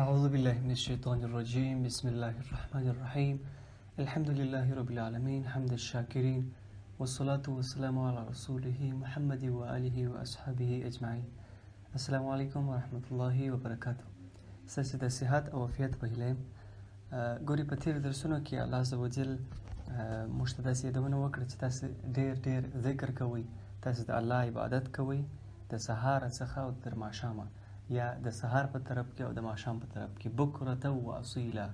أعوذ بالله من الشيطان الرجيم بسم الله الرحمن الرحيم الحمد لله رب العالمين حمد الشاكرين والصلاة والسلام على رسوله محمد وآله وأصحابه أجمعين. السلام عليكم ورحمة الله وبركاته. ستاسو د صحت او عافیت په هیله ګوري په تیر درسونو کې الله عزوجل موږ ته داسې یادونه وکړه چې تاسو ډېر ذکر کوئ، تاسو د الله عبادت کوئ د سهار څخه او تر ماښامه، یا د سهار په طرف کې او د ماښام په طرف کې بکرة و اصیلا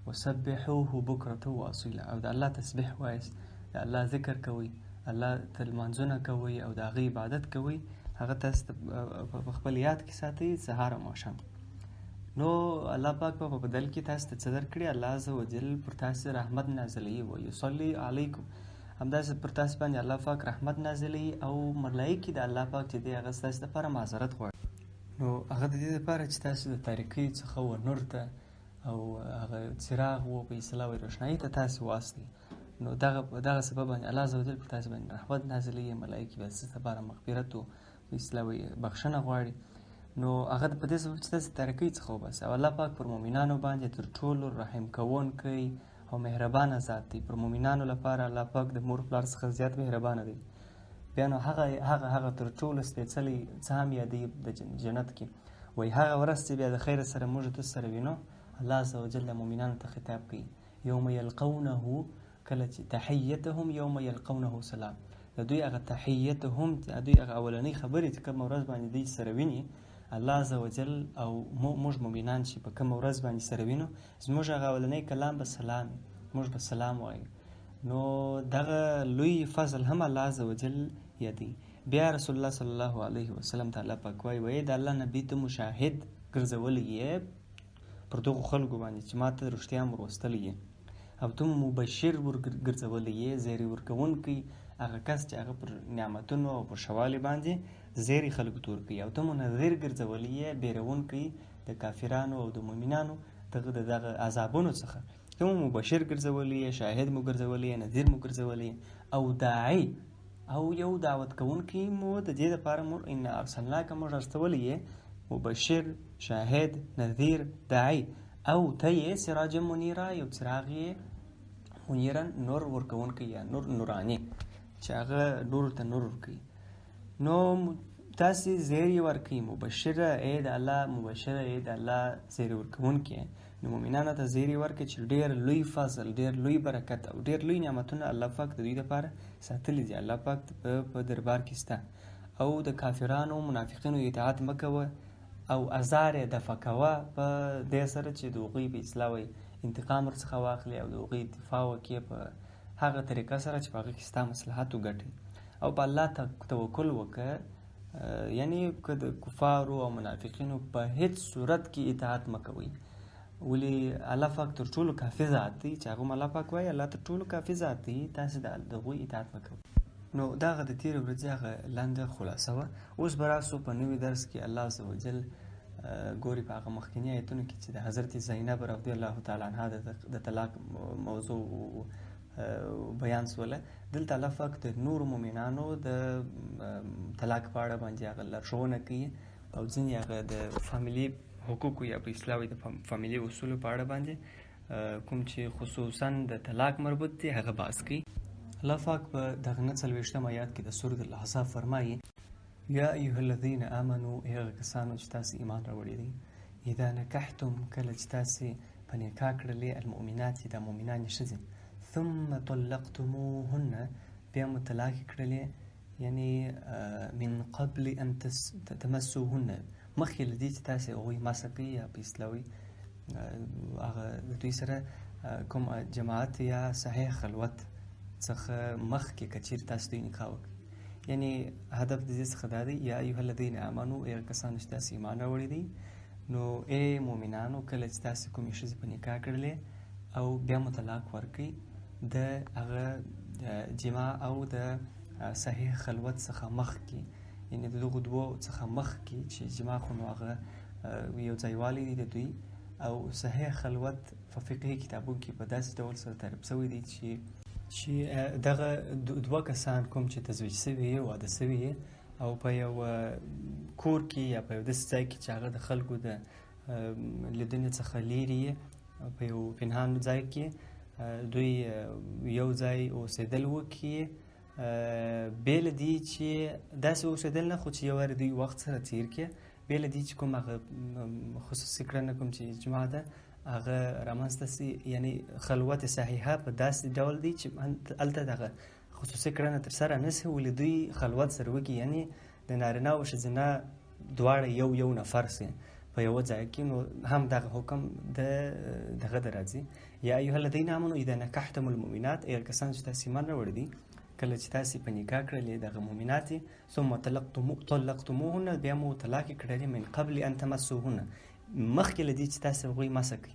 وسبحوه بکرة و اصیلا، او د الله تسبیح وایست، د الله ذکر کوئ، الله ته لمانځونه کوئ او د هغه عبادت کوئ، هغه تاسو په خپل یاد کې ساتئ سهار او ماښام. نو الله پاک په بدل کې تاسو ته څه درکړي؟ الله عزوجل پر تاسو رحمت نازلوي و یصلی علیکم، همداسې پر تاسو باندې الله پاک رحمت نازلوي او ملایکې د الله پاک چې دی هغه ستاسو دپاره معذرت غواړي. نو هغه د دې دپاره چې تاسو د تاریکۍ څخه و نور ته او هغه څراغ و په اصطلاح وایي روښنایي ته تاسو واستئ. نو دغه سبب باندې الله عزوجل پر تاسو باندې رحمت نازلوي، ملایکې به ستاسو دپاره مغفرت و په اصطلاح وایي بخښنه غواړي. نو هغه په دې سبب چې تاسو تاریکۍ څخه وباسئ. او الله پاک پر مؤمنانو باندې تر ټولو رحم کوونکی او مهربانه ذات دی. پر مؤمنانو لپاره الله پاک د مور پلار څخه زیات مهربانه دی. بیا نو هغه تر ټولو سپېڅلی څه هم یادوي د جنت کې، وایي هغه ورځ چې بیا د خیر سره موږ تاسو سره وینو، الله عزوجل د مؤمنانو ته خطاب کوي یوم یلقونه، کله چې تحیتهم یوم یلقونه سلام، د دوی هغه تحیتهم د دوی هغه اولنۍ خبرې چې کومه ورځ باندې دوی سره ویني الله عزوجل او موږ مؤمنان چې په کومه ورځ باندې سره وینو، زموږ هغه اولنۍ کلام به سلام، موږ به سلام وایو. نو دغه لوی فضل هم الله عزوجل یادوي. بیا رسول الله صلی الله علیه وسلم ته الله پاک وایي د الله نبي ته مشاهد ګرځولی یې پر دغو خلکو باندې چې ما ته رښتیا ورلوستلی یې، او ته مبشر ورګرځولی یې، زیری ورکوونکی، هغه کس چې هغه پر نعمتونو او پر شوالي باندې زیری خلکو ته ورکوي، او ته منذر ګرځولی یې، بیرونکی د کافرانو او د مؤمنانو دغه عذابونو څخه. ته مبشر ګرځولی یې، شاهد مو ګرځولی یې، نذیر مو ګرځولی یې، او داعی او یو دعوت کوونکی مو د دې دپاره مو ان ارسلناک موږ استولی یې، مبشر، شاهد، نذیر، داعی، او ته یې سراج منیرا، یو څراغ یې منیرا نور ورکوونکی یا نورانی چې هغه نور ته نور ورکوي. نو تاسې زیری ورکوي، مبشره ای د الله، مبشره ای د الله زیری ورکوونکی. نو مؤمنانو ته زیری ورکړي چې ډېر لوی فضل، ډېر لوی برکت او ډېر لوی نعمتونه الله پاک د دوی دپاره ساتلي دي. الله پاک په دربار کې سته، او د کافرانو منافقینو اطاعت مه کوه او ازار یې دفع کوه په دې سره چې د هغوی په اصطلاح وایي انتقام ورڅخه واخلي او د هغوی دفاع وکړي په هغه طریقه سره چې په هغه کې ستا مصلحت وګټي، او په الله توکل وکړه. یعنی که د کفارو او منافقینو په هیڅ صورت کې اطاعت مه کوئ، ولې الله پاک تر ټولو کافي ذات دی، چې هغه هم الله پاک وایي الله تر ټولو کافي ذات دی، تاسې د هغوی اطاعت مه کوئ. نو دغه د تېرې ورځې هغه لنډه خلاصه وه. اوس به راسو په نوي درس کې الله عزوجل ګوري په هغه مخکیني ایتونو کې چې د حضرت زینب رضی الله تعالی عنها د طلاق موضوع بیان سوله، دلته الله پاک د نورو مؤمنانو د طلاق په اړه باندې هغه لارښوونه کوي او ځینې هغه د فامیلي حقوقو یا په اصطلاح د فامیلي اصولو په اړه باندې کوم چې خصوصا د طلاق مربوط دي هغه بحث کوي. الله پاک په دغه 49 آیات کې د سورة الاحزاب فرمایي یا ایها الذین آمنوا، هغه کسانو چې تاسې ایمان راوړی دی، اذا نکحتم، کله چې تاسې په نکاح کړلې المؤمنات د مؤمنانې ښځې، ثم طلقتموهن، بیا مو طلاق کړلې، یعنی من قبل ان تمسوهن، مخکې له دې چې تاسې هغوی مسه کوي یا په اصطلاح وایي هغه د دوی سره کوم جماعت یا صحیح خلوت څخه مخکې که چیرې تاسو دوی نکاح وکړي. یعنی هدف د دې څخه دا دی یا ایها الذین آمنوا، هغه کسانو چې تاسې ایمان راوړی دی، نو ای مؤمنانو کله چې تاسې کومې ښځې په نکاح کړلې او بیا مو طلاق ورکړئ د هغه جماع او د صحیح خلوت څخه مخکې، یعنی د دغو دوو څخه مخکې چې جماع خو نو هغه یو ځایوالی دی د دوی، او صحیح خلوت په فقهي کتابونو کې په داسې ډول سره تعریف شوی دی چې دغه دوه کسان کوم چې تزویج شوي یې، واده شوي یې، او په یو کور کې یا په یو داسې ځای کې چې هغه د خلکو د لیدنې څخه لیرې په یو پنهان ځای کې دوی یو ځای اوسېدل وکړي، بې له دې چې داسې اوسېدل نه، خو چې یو وارې دوی وخت سره تېر کړي، بې له دې چې کوم هغه خصوصي کړنه کوم چې اجماع ده هغه رامنځته سي، یعنې خلوت صحیحه په داسې ډول دی چې هلته دغه خصوصي کړنه ترسره نه سي، ولې دوی خلوت سره وکړي، یعنې د نارینه او ښځینه دواړه یو نفر سي په یوه ځای کې، نو هم دغه حکم دغه د راځي. یا ایها الذین آمنوا اذا نکحتم المؤمنات، ای کسان چې تاسې ایمان راوړی دي، کله چې تاسې په نکاح کړلې دغه مؤمناتې، ثم طلقتموهن، بیا مو طلاق یې کړلې، من قبل ان تمسوهن، مخکې له دې چې تاسې هغوی مسه کړئ.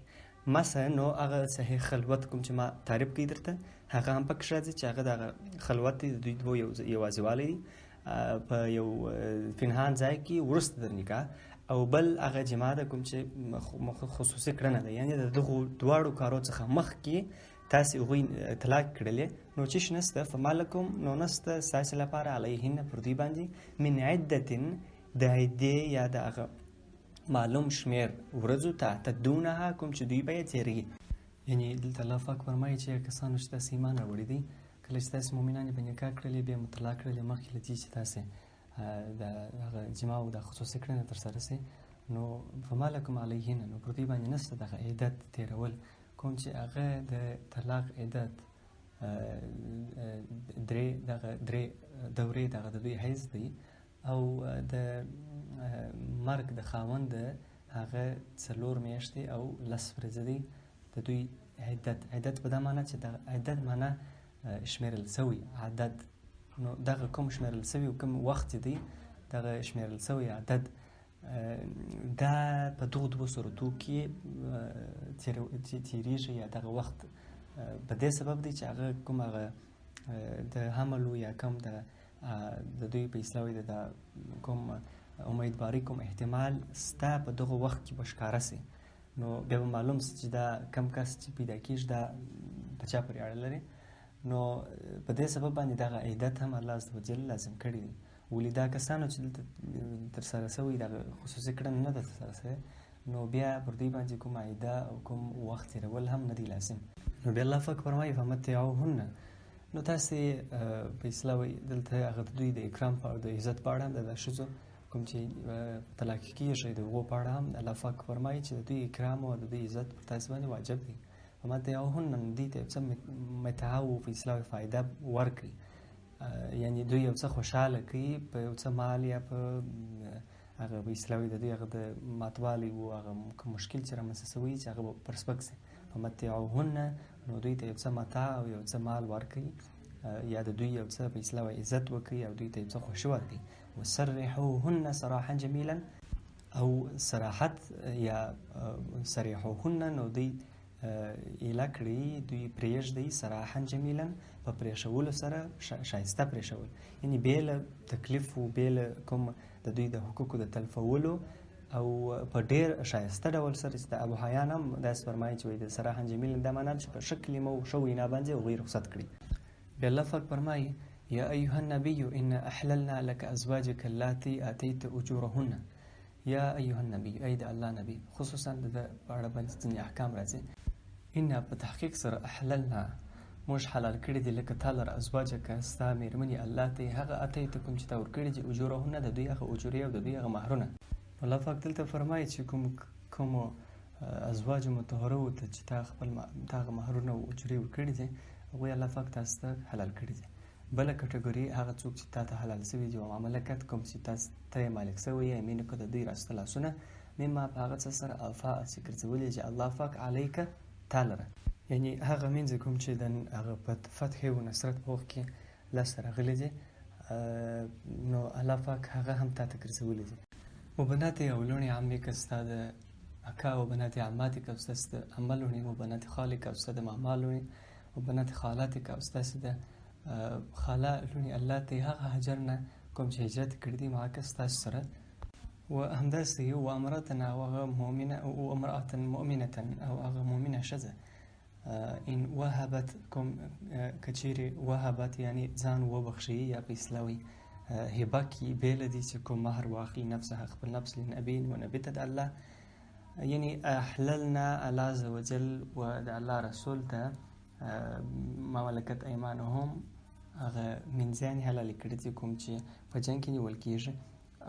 مسه نو هغه صحیح خلوت کوم چې ما تعریف کړي درته، هغه هم پکې راځي چې هغه دغه خلوت دی د دوی دوه یوازېوالی دی په یو پنهان ځای کې وروسته د نکاح، او بل هغه جماع ده کوم چې خصوصي کړنه ده، یعنې د دغو دواړو کارو څخه مخکې تاسې هغوی طلاق کړلې، نو چیش نسته، فما لکم، نو نسته ستاسې لپاره علیهن پر دوی باندې، من عدتن، د عدې یا د هغه معلوم شمېر ورځو تعتدونها، کوم چې دوی به یې تېروي. یعنې دلته الله پاک فرمایي چې کسانو چې تاسې ایمان راوړي دي، کله چې تاسې مؤمنانې په نکاح کړلې بیا مو طلاق کړلې، مخکې له دې چې تاسې د هغه جماع او د خصوصي کړنه ترسره سي، نو فما لکم علیهن، نو پر دوی باندې نسته دغه عدت تېرول، کوم چې هغه د طلاق عدت درې دورې دغه د دوی حیض دی، او د مرګ د خاوند هغه 4 میاشتې او 10 ورځې دی د دوی عدت. عدت په دا معنی چې د عدت معنی شمیرل سوی عدد، نو دغه کوم شمیرل سوی او کوم وخت دی دغه شمیرل سوی عدد، دا په دغو دوه صورتو کې تیریږي، یا دغه وخت په دې سبب دی چې هغه کوم هغه د حملو یا کوم د دوی په اصطلاح د کوم امیدواري کوم احتمال ستا په دغه وخت کې به ښکاره سي، نو بیا به معلوم سي چې دا کم کس چې پیدا کېږي دا په چا پورې اړه لري، نو په دې سبب باندې دغه عدت هم الله عز وجل لازم کړی دی. ولې دا کسانو چې دلته ترسره سوی دغه خصوصي کړنه نه ده ترسره سوې، نو بیا پر دوی باندې کوم عده او کوم وخت تېرول هم نه دی لازم. نو بیا الله پاک فرمایي فمتعوهن، نو تاسې په اصطلاح دلته هغه د دوی د اکرام په د عزت په اړه هم د ښځو کوم چې طلاق کېږي د هغو په اړه هم الله پاک فرمایي چې د دوی اکرام او د دوی عزت پر تاسې باندې واجب دی. فمتعوهن، دوی ته یو څه متعه او په اصطلاح فایده ورکړي، یعنی دوی یو څه خوشحاله کړي په یو څه مال یا په هغه په اصطلاح د دوی هغه د ماتوالي او هغه مشکل چې رامنځته سوی چې هغه به پر سپک سي. فمتعوهن، نو دوی ته یو څه متاع او یو څه مال ورکړي، یا د دوی یو څه په اصطلاح عزت وکړي، او دوی ته یو څه خوښي ورکړي. وسرحوهن سراحا جمیلا، او صراحت یا سریحوهن، نو دوی ایله کړي، دوی پرېږدي سراحا جمیلا، په پرېښولو سره ښایسته پرېښول، یعنې بې له تکلیف و بې له کوم د دوی د حقوقو د تلفولو، او په ډېر ښایسته ډول سره چې د ابو حیان هم داسې فرمایي چې د سراحا جمیلا دا معنا چې په ښه کلمه او ښه وینا باندې هغوی رخصت کړي. بیا الله پاک فرمایي یا ایها النبي انا احللنا لك ازواجك اللاتي اتيت اجورهن، یا ایها النبي، ای د الله نبی، خصوصا د په اړه باندې ځینې احکام راځي. انا په تحقیق سره احللنا، موږ حلال کړي دي لکه تا لره ازواجک ستا مېرمنې اللاتي هغه اتیت کوم چې تا ورکړي دي اجورهن، د دوی هغه اجورې او د دوی هغه مهرونه. الله پاک دلته فرمایي چې کومو ازواج مطهرو ته چې تا خپل هغه مهرونه او اجورې ورکړي دي، هغوی الله پاک تاسو ته حلال کړي دي. بله کټګوري هغه څوک چې تا ته حلال سوي دي او مملکت کوم چې تاسو ته یې مالک سوی یې، مینو که د دوی راسته لاسونه، مما په هغه څه سره افاء چې ګرځولي چې الله پاک علیکه تا لره، یعنې هغه منځ کوم چې د هغه په فتح او نصرت په وخت کې لاسته راغلی دي، نو الله پاک هغه هم تا ته ګرځولی دي. وبنات اولونی عمک، ستا د اکا، وبنات عماتک، او ستاسې د عمه لونې، وبنات خالک، او ستا د ماما لونې، وبنات خالاتک، او ستاسې د خاله لونې اللاتي هغه هجرنه کوم چې هجرت کړي دي معاک ستاسو سره، و همداسې و امرأتنا، او هغه مؤمنه، او امرأة مؤمنة، او هغه مؤمنه ښځه، ان وهبت کوم کچیرې وهبت یعنی ځان وبخښي یا په اصطلاح هبه کړي بې له دې چې کوم مهر واخلي نفسه خپل نفس لنبي و نبي ته د الله، یعنی احللنا الله عز وجل و د الله رسول ته ما ملکت ایمانهم هغه منځیانې حلالې کړي دي کوم چې په جنګ کې نیول کېږي،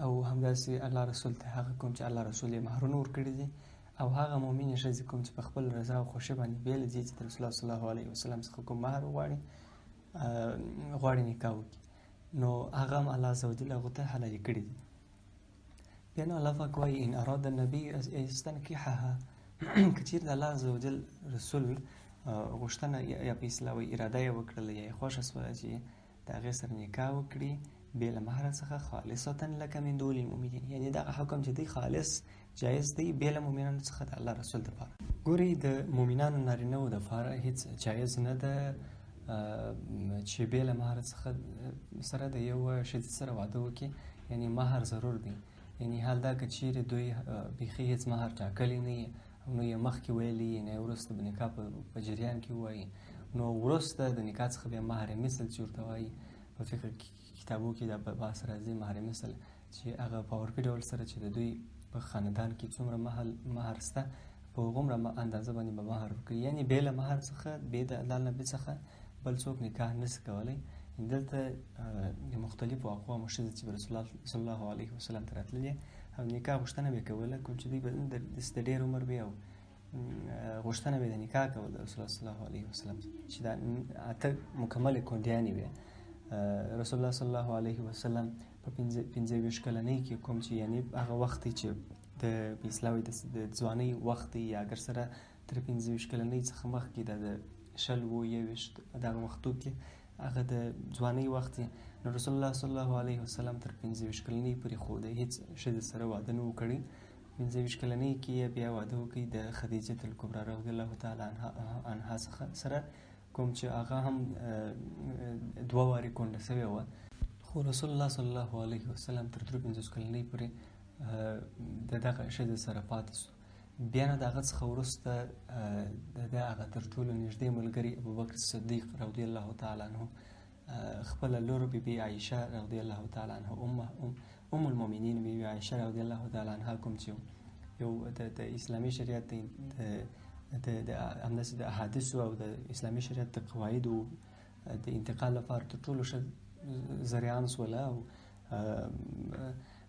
او همداسې الله رسول ته هغه کوم چې الله رسول یې مهرونه ورکړي دي، او هغه مؤمنې ښځې کوم چې په خپل رضا او خوښۍ باندې بېله دي چې د رسول الله صلی الله علیه وسلم څخه کوم مهر غواړي نکاح وکړي، نو هغه هم الله عز وجل هغو ته حلالې کړي دي. بیا نو الله پاک وایي ان اراد النبي یستنکحها که چیرې د الله عز وجل رسول غوښتنه یا په اصطلاح وایي اراده یې وکړله یا یې خوښه شوه چې د هغې سره نکاح وکړي بې له مهر څخه خالصة لک من دون المؤمنین، یعنی دغه حکم چې دی خالص جایز دی بې له مؤمنانو څخه د الله رسول دپاره. ګورئ د مؤمنانو نارینهو دپاره هېڅ جایز نه ده چې بې له مهر څخه سره د یو ښځې سره واده وکړي، یعنی مهر ضرور دی. یعنی حال دا که چیرې دوی بیخي هېڅ مهر ټاکلی نه وي او نو یې مخکې ویلي نه یې وروسته د نکاح په جریان کې ووایي، نو وروسته د نکاح څخه بیا مهر مثل چې ورته وایي په فقه کتابو کې دا بحث راځي مهر مثل، چې هغه په عرفي ډول سره چې د دوی په خاندان کې څومره مهر شته په هغومره اندازه باندې به مهر ورکوي، یعنی بې له مهر څخه بې د الله نبي څخه بل څوک نکاح نشي کولی. دلته د مختلفو اقوامو ښځې چې رسول الله صلی الله علیه وسلم ته راتللې او نکاح غوښتنه به یې کوله، کوم چې دوی به د ډېر عمر وي او غوښتنه به یې د نکاح کوله د رسول الله صلی الله علیه وسلم چې دا 8 مکملې کونډیانې وې. رسول الله صلی الله علیه وسلم په 25 کلنۍ کې کوم چې یعنی هغه وخت چې د په اصطلاح د ځوانۍ وخت یا اگر سره تر 25 کلنۍ څخه مخکې د 21 دغه وختو کې هغه د ځوانۍ وخت نو رسول الله صلی الله علیه وسلم تر 25 کلنۍ پورې خو د هېڅ ښځې سره واده نه و کړی. 25 کلنۍ کې یې بیا واده وکړي د خدیجة الکبرا رضی الله تعالی عنها سره، کوم چې هغه هم 2 وارې کونډه شوې وه، خو رسول الله صلی الله علیه وسلم تر 53 کلنۍ پورې د دغه ښځې سره پاتې شو. بیا نه د هغه څخه وروسته د هغه تر ټولو نږدې ملګري ابوبکر صدیق رضی الله تعالی عنه خپله لور بیبي عایشه رضی الله تعالی عنها ام المؤمنین بیبي عایشه رضی الله تعالی عنها کوم چې یو د اسلامي شریعت همداسې د احادیثو او د اسلامي شریعت د قواعدو د انتقال لپاره تر ټولو ښه ذریعان شوله،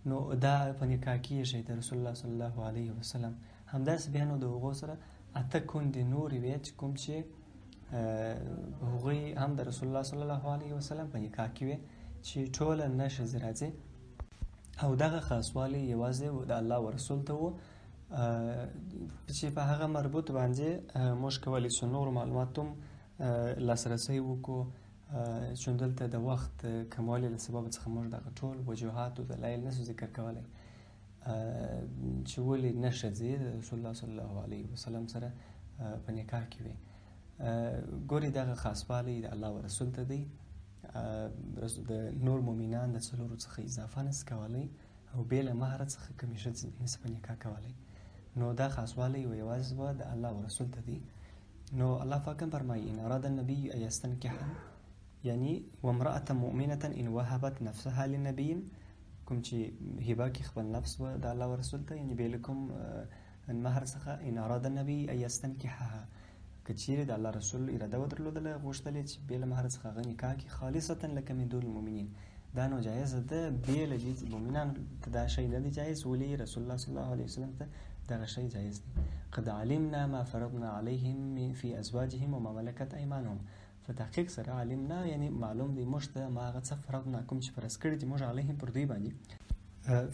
نو دا په نکاح کېږي د رسول الله صلی الله علیه وسلم. همداسې بیا نو د هغو سره 8 کونډې نورې وې چې کوم چې هغوی هم د رسول الله صلی الله علیه وسلم په نکاح کې وې چې ټوله نه ښځې راځي، او دغه خاصوالی یوازې د الله و رسول ته و چې په هغه مربوط باندې موږ کولی شو نورو معلوماتو هم لاسرسی وکړو، چې دلته د وخت کموالي له سبب څخه موږ دغه ټول وجوهات او دلایل نشو ذکر کولی چې ولې نه ښځې د رسول الله صلی الله علیه وسلم سره په نکاح کې وي. ګورې دغه خاصوالی د الله و رسول ته دی، د نور مؤمنان د څلورو څخه اضافه نس کولی او بې له مهر څخه کومې ښځې نسي په نکاح کولی، نو دا خاصوالی یوازې به د الله و رسول ته دی. نو الله پاک هم فرمایي ان اراد النبي ان يستنكح یعنی وامرأة مؤمنة ان وهبت نفسها للنبي، کوم چې هبه کې خپل نفس و د الله و رسول ته یعنی بې له کوم مهر څخه ان اراد النبي ان يستنكحها، که چیرې د الله رسول اراده ودرلودله غوښتل چې بې له مهر څخه هغه نکاح کړي خالصة لک من دون المؤمنین، دا نو جایزه ده بې له دې مؤمنانو ته دا شی نه دی جایز، ولې رسول الله صلی الله علیه وسلم ته دغه شی جایز دی. قد علمنا ما فرضنا علیهم فی ازواجهم وما ملکت ایمانهم، په تحقیق سره علمنا یعنی معلوم دی موږ ته ما هغه څه فرضنا کوم چې فرض کړي دي موږ علیهم پر دوی باندې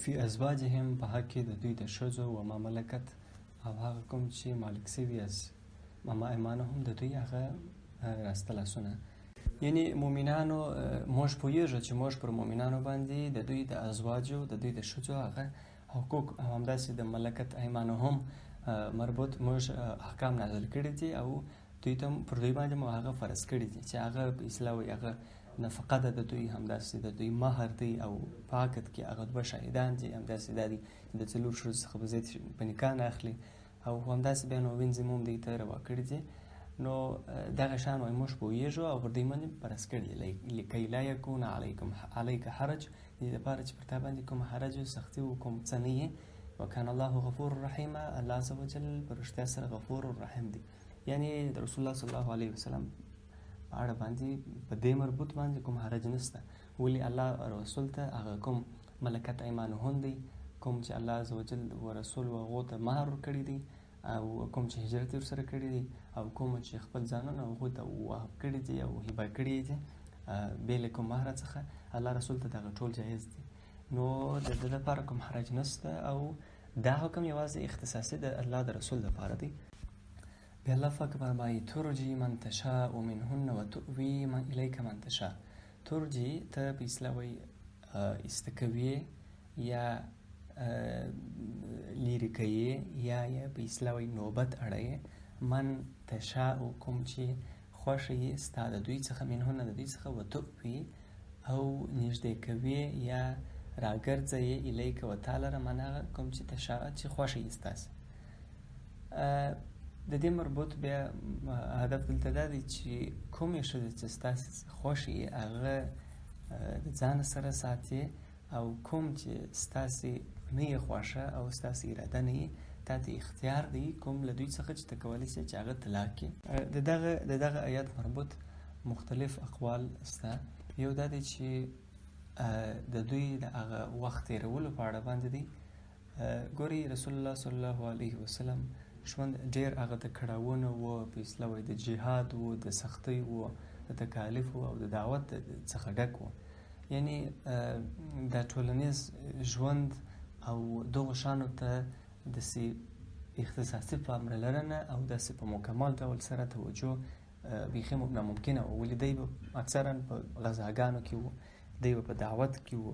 فی ازواجهم په حق کې د دوی د ښځو وما ملکت او هغه کوم چې مالک شوي مما ایمانهم د دوی هغه راسته لاسونه، یعنی مؤمنانو موږ پوهیږو چې موږ پر مؤمنانو باندې د دوی د ازواجو د دوی د ښځو هغه حقوق او همداسې د ملکت ایمانهم مربوط موږ احکام نازل کړي دي او دوی ته پر دوی باندې مو هغه فرض کړي دي چې هغه په اصطلاح وایي هغه نفقه ده د دوی، همداسې د دوی مهر دی او په عقد کې هغه 2 شاهدان دي، همداسې دا دي چې د 4 ښځو څخه به زیات په نکاح نه اخلي او همداسې بیا نو وینځې هم دوی ته روا کړي دي. نو دغه شان وایي موږ پوهیږو او پر دوی باندې فرض کړي دي لکۍ لا یکون علیک حرج، دې دپاره چې پر تا باندې کوم حرج سختي و کوم څه نه یې وکان الله غفور رحیم، الله عزوجل په رښتیا سره غفور رحیم دی. یعنی د رسول الله صلی الله علیه وسلم په اړه باندې په دې مربوط باندې کوم حرج نشته. ولی الله رسول ته هغه کوم ملکت ایمانهن دی، کوم چې الله عزوجل و رسول و هغو ته مهر ورکړي دي، او کوم چې هجرت ورسره کړي دي، او کوم چې خپل ځانونه هغو ته وهب کړي دي او هبه کړي دي بې له کوم مهر څخه، الله رسول ته دغه ټول جایز دي. نو د ده لپاره کوم حرج نشته، او دا حکم یوازې اختصاصي د الله د رسول لپاره دی. بیا الله پاک فرمایي ترجي من تشاء منهن وتؤوي من الیک من تشاء. ترجي ته په اصطلاح وایي استکوي یا لیرې کوي، یا په اصطلاح وایي نوبت اړوي. من تشاء کوم چې خوښه یې ستا د دوی څخه، منهن د دوی څخه، وتؤوي او نږدې کوي یا راګرځوي الیک و تا لره، معنا کوم چې تشاء چې خوښه یې ستاسې. د دې مربوط بیا هدف دلته دا دی چې کومې ښځې چې ستاسې خوښه یې هغه د ځان سره ساتي، او کوم چې ستاسې نه یې خوښه او ستاسې اراده نه یې، تا ته اختیار دی کوم له دوی څخه چې ته کولی شې چې هغه طلاق کړي. د دغه آیات مربوط مختلف اقوال شته. یو دا دی چې د دوی د هغه وخت تېرولو په اړه باندې دی. ګورئ رسول الله صلی الله علیه وسلم ژوند ډېر هغه د کړاوونو و، په اصطلاح وایي د جهاد و، د سختۍ و، د تکالیفو او د دعوت څخه ډک و. یعنی دا ټولنیز ژوند او دغو شیانو ته داسې اختصاصي پاملرنه او داسې په مکمل ډول سره توجه بیخي ناممکنه وه. ولې دی به اکثرا په غزاګانو کې و، دی به په دعوت کې و،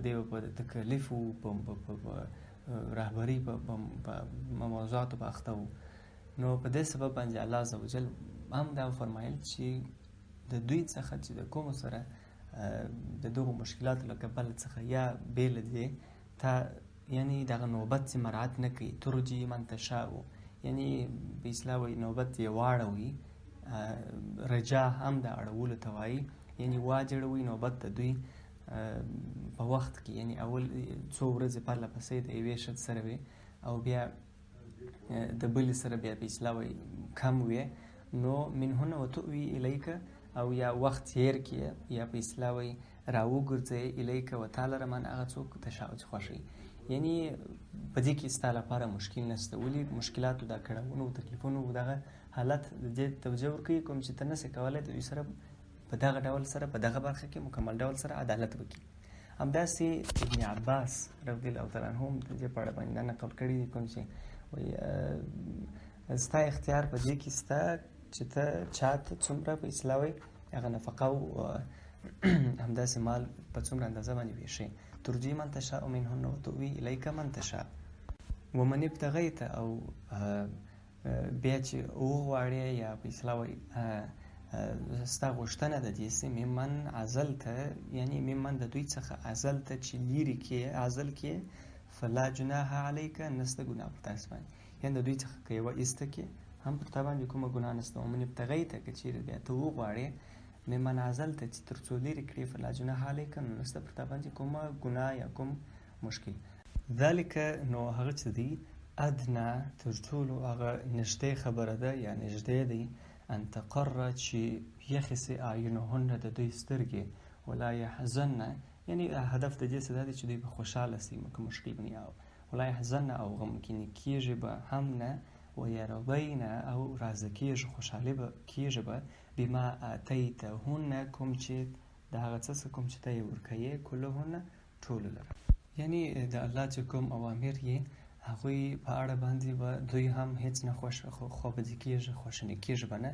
دی به په تکلیفو، په رهبري په موضوعاتو به اخته و. نو په دې سبب باندې الله عزوجل هم دا فرمایل چې د دوی څخه چې د کومو سره د دغو مشکلاتو له کبله څخه یا بیله دی، تا یعنی دغه نوبت چې مراعات نه کوي. ترجي من تشاء، یعنی په اصطلاح وایي نوبت یې واړوي. رجا هم د اړولو ته وایي، یعنی واجړوي نوبت د دوی په وخت کې، یعنی اول څو ورځې پرله پسې د یوې ښځې سره وي او بیا د بلې سره بیا په اصطلاح وایي کم وي. نو منهن وتؤوي الیک، او یا وخت تېر کړي یا په اصطلاح وایي راوګرځوي الیک و تا لره، من هغه څوک تشاء چې خوښوي. یعنی په دې کې ستا لپاره مشکل نشته. ولې مشکلاتو دا کړاوونو او تکلیفونو دغه حالت د دې توجه ورکوي کوم چې ته نسې کولی د دوی سره په دغه ډول سره په دغه برخه کې مکمل ډول سره عدالت وکړي. همداسې ابن عباس رضی الله تعالی عنه د دې په اړه باندې دا نقل کړي دي کوم چې وایي ستا اختیار په دې کې ستا چې ته چاته څومره په اصطلاح وایي هغه نفقه او همداسې مال په څومره اندازه باندې ویشي. ترجي من تشاء منهن وتؤوي الیک من تشاء. ومن ابتغیت، او بیا چې وغواړې یا په اصطلاح وایي ستا غوښتنه د دې سي ممن عزلته، یعنی ممن د دوی څخه عزلته چې لیرې کې عزل کې، فلا جناح علیک، نسته ګناه په تاسې باندې. یعنی د دوی څخه که یوه ایسته کې هم پر تا باندې کومه ګناه نشته. ومن ابتغیته که چیرې بیا ته وغواړې ممن عزلته چې تر څو لیرې کړې، فلا جناح علیک، نو نشته پر تا باندې کومه ګناه یا کوم مشکل. ذلک نو هغه څه دی ادنا تر ټولو هغه نږدې خبره ده یا نږدې دی ان تقر چې یخې سي اعینهن د دوی سترګې، ولا یحزن، یعنی هدف د دې څه دا دی چې دوی به خوشحاله سي، که مشکل به نه، ولا یحزن او غمګینې کېږي به هم نه، ویرضین او راضه کېږي خوشحالي به کېږي به بما اتیتهن کوم چې د هغه څه کوم چې ته یې ورکوې کلهن ټولو لره. یعنی د الله چې کوم اوامر یې هغوی په اړه باندې به دوی هم هیڅ نه خوابدي کېږي، خواشیني کېږي به نه،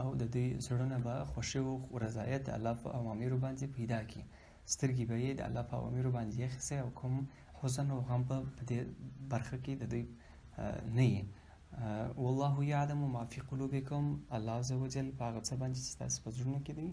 او د دوی زړونه به خوښي او رضایت د الله په اوامرو باندې پیدا کړي. سترګې به یې د الله په اوامرو باندې یخې سي، او کوم حزن او غم به په دې برخه کې د دوی نه وي. والله یعلم ما فی قلوبکم، الله عز وجل په هغه څه باندې چې ستاسو په زړونو کې دی،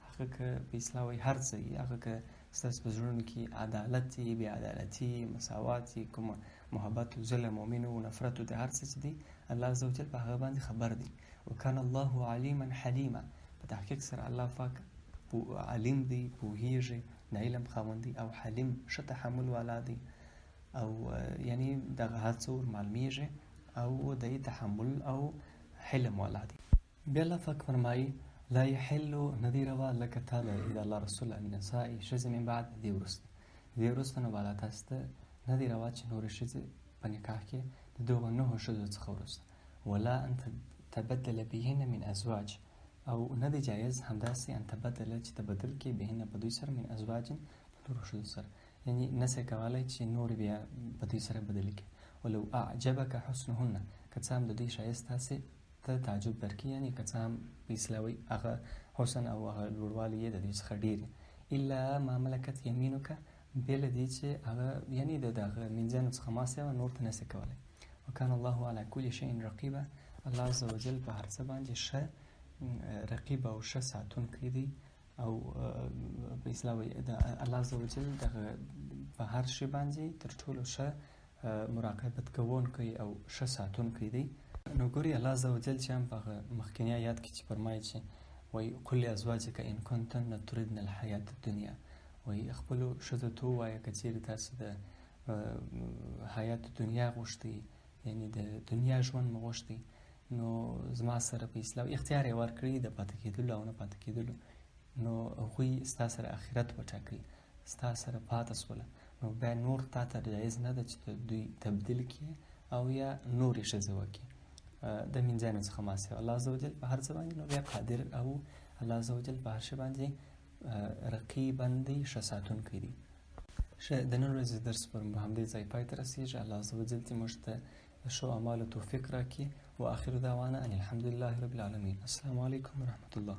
هغه که په اصطلاح وایي هر څه وي، هغه که ستاسو په زړونو کې عدالت وي، بې عدالتي، مساوات وي، کوم محبت و ظلم او مینه و نفرت د هر څه چې دی، الله عز وجل په هغه باندې خبر دی. وکان الله علیما حلیما، په تحقیق سره الله پاک علیم دی، پوهیږي، د علم خاوند دی، او حلیم ښه تحمل والا دی. او یعنی دغه هر څه ور معلومیږي او د تحمل او حلم والا دی. بیا الله پاک فرمایي لا یحل ندی روا لکه تا د الله رسول النساء ښځې من بعد دې وروسته نو بالا تاسو ته ندی روا چې نورې ښځې په نکاح کې د دغو 9 ښځو څخه وروسته ولا ان تبدل بهن من ازواج او نه دی جایز همداسې ان تبدل چې تبدل کې بهن په دوی سره من ازواج نورو ښځو سره، یعنی نسې کولی چې نور بیا په دوی سره بدل کړي. ولو اعجبک حسنهن که څه هم د دوی ښایست تاسې ته تعجب درکړي، یعنی که څه هم په اصطلاح هغه حسن او هغه لوړوالی یې د دوی څخه ډېر الا ما ملکت یمینک بې له دې چې هغه یعنی د دغه مینځیانو څخه ما سوه نور ته نسې کولی. وکان الله علی کل شیء رقیبه الله عز وجل په هر څه باندې ښه رقیب او ښه ساتونکی دی او په اصطلاح الله عز وجل دغه په هر شي باندې تر ټولو ښه مراقبت کوونکی او ښه ساتونکی دی. نو ګوري الله عز وجل چې هم په هغه مخکینی آیات کې چې فرمایي چې وایي قل لازواجک ان کنتن تردن الحیات الدنیا، وایي خپلو ښځو ته ووایه که چیرې تاسو د حیات دنیا غوښتئ، یعنی د دنیا ژوند مو غوښتئ، نو زما سره په اصطلاح اختیار یې ورکړي د پاتې کېدلو او نه پاتې کېدلو، نو هغوی ستا سره آخرت وټاکئ، ستا سره پاته شوله، نو بیا نور تا ته جایز نه ده چې دوی تبدیل کړي او یا نورې ښځې وکړي د مینځیانو څخه ما سوه. الله عز وجل په هر څه باندې نو بیا قادر او الله عز وجل په هر شي باندې رقیبا دی، ښه ساتونکی دی. ښه د نن ورځې درس پر همدې ځای پای ته رسېږي. الله عز وجل دې موږ ته د ښو اعمالو توفیق راکړي. و آخر دعوانا ان الحمد لله رب العالمین. السلام علیکم ورحمة الله.